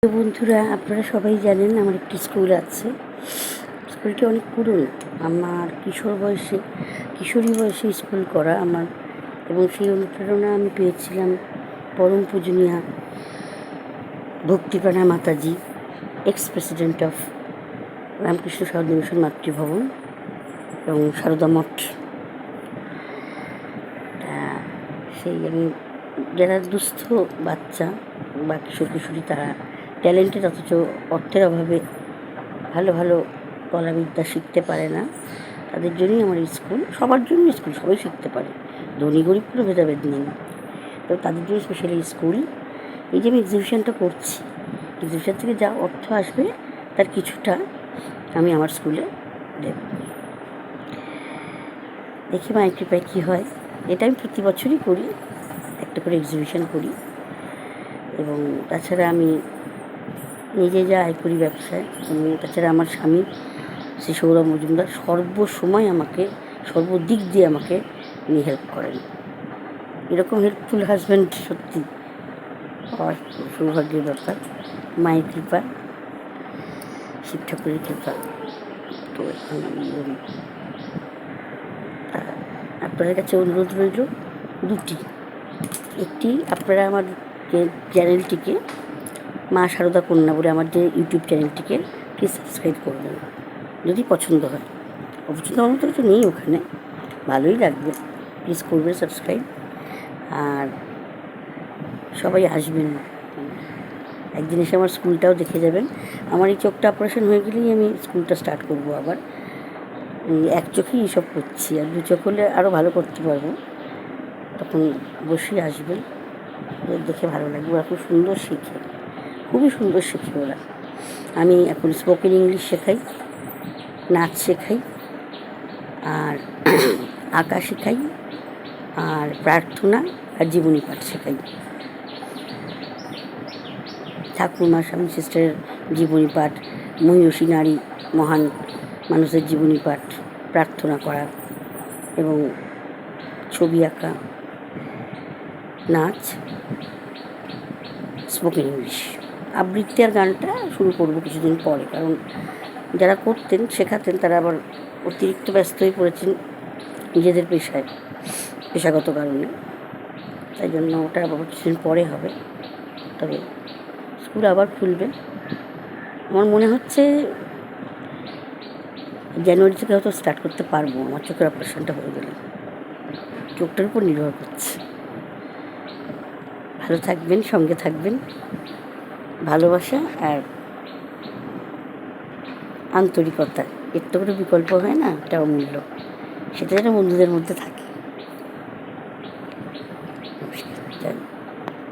তো বন্ধুরা, আপনারা সবাই জানেন আমার একটি স্কুল আছে। স্কুলটি অনেক পুরনো। আমার কিশোরী বয়সে স্কুল করা আমার, এবং সেই অনুপ্রেরণা আমি পেয়েছিলাম পরম পূজনীয়া ভক্তিপ্রাণা মাতাজি, ex president of Ramakrishna Sarada mission মাতৃভবন এবং সারদা মঠ। সেই আমি যারা দুস্থ বাচ্চা বা কিশোরী তারা ট্যালেন্টেড অথচ অর্থের অভাবে ভালো ভালো কলাবিদ্যা শিখতে পারে না, তাদের জন্যই আমার স্কুল। সবার জন্য স্কুল, সবাই শিখতে পারে, ধনী গরিব কোনো ভেদাভেদ নেই। তো তাদের জন্য স্পেশালি স্কুল। এই যে আমি এক্সিবিশনটা করছি, এক্সিবিশন থেকে যা অর্থ আসবে তার কিছুটা আমি আমার স্কুলে দেব। দেখি মায়ের কৃপায় কী হয়। এটা আমি প্রতি বছরই করি, একটা করে এক্সিবিশন করি। এবং তাছাড়া আমি নিজে যা আয় করি ব্যবসায়, এবং তাছাড়া আমার স্বামী শ্রী সৌরভ মজুমদার সর্বসময় আমাকে, সর্বদিক দিয়ে আমাকে উনি হেল্প করেন। এরকম হেল্পফুল হাজব্যান্ড সত্যি পাওয়ার সৌভাগ্যের ব্যাপার। মায়ের কৃপা, শিব ঠাকুরের কৃপা। তো এখন আমি বলি, আপনাদের কাছে অনুরোধ রইল দুটি। একটি, আপনারা আমার যে চ্যানেলটিকে মা সারদা কন্যা বলে আমার যে ইউটিউব চ্যানেলটিকে প্লিজ সাবস্ক্রাইব করবেন যদি পছন্দ হয়। অপছন্দ আমার তো কিছু নেই ওখানে, ভালোই লাগবে, প্লিজ করবেন সাবস্ক্রাইব। আর সবাই আসবেন, একদিন এসে আমার স্কুলটাও দেখে যাবেন। আমার এই চোখটা অপারেশন হয়ে গেলেই আমি স্কুলটা স্টার্ট করবো আবার। এক চোখেই এসব করছি, আর দু চোখ হলে আরও ভালো করতে পারবো। তখন অবশ্যই আসবেন, দেখে ভালো লাগবে। ওরা খুব সুন্দর শেখে, খুবই সুন্দর শেখে ওরা। আমি এখন স্পোকেন ইংলিশ শেখাই, নাচ শেখাই, আর আঁকা শেখাই, আর প্রার্থনা আর জীবনী পাঠ শেখাই। ঠাকুরমা স্বামী সিস্টারের জীবনী পাঠ, মহিষী নারী মহান মানুষের জীবনী পাঠ, প্রার্থনা করা, এবং ছবি আঁকা, নাচ, স্পোকেন ইংলিশ। আবৃত্তি আর গানটা শুরু করবো কিছুদিন পরে, কারণ যারা করতেন, শেখাতেন, তারা আবার অতিরিক্ত ব্যস্ত হয়ে পড়েছেন নিজেদের পেশাগত কারণে। তাই জন্য ওটা আবার কিছুদিন পরে হবে। তবে স্কুল আবার খুলবে আমার মনে হচ্ছে জানুয়ারি থেকে হয়তো স্টার্ট করতে পারবো। আমার চোখের অপারেশনটা হয়ে গেলে চোখটার উপর নির্ভর করছে। ভালো থাকবেন, সঙ্গে থাকবেন। ভালোবাসা আর আন্তরিকতা, এর তো কোনো বিকল্প হয় না, এটা অমূল্য। সেটা যেন বন্ধুদের মধ্যে থাকে।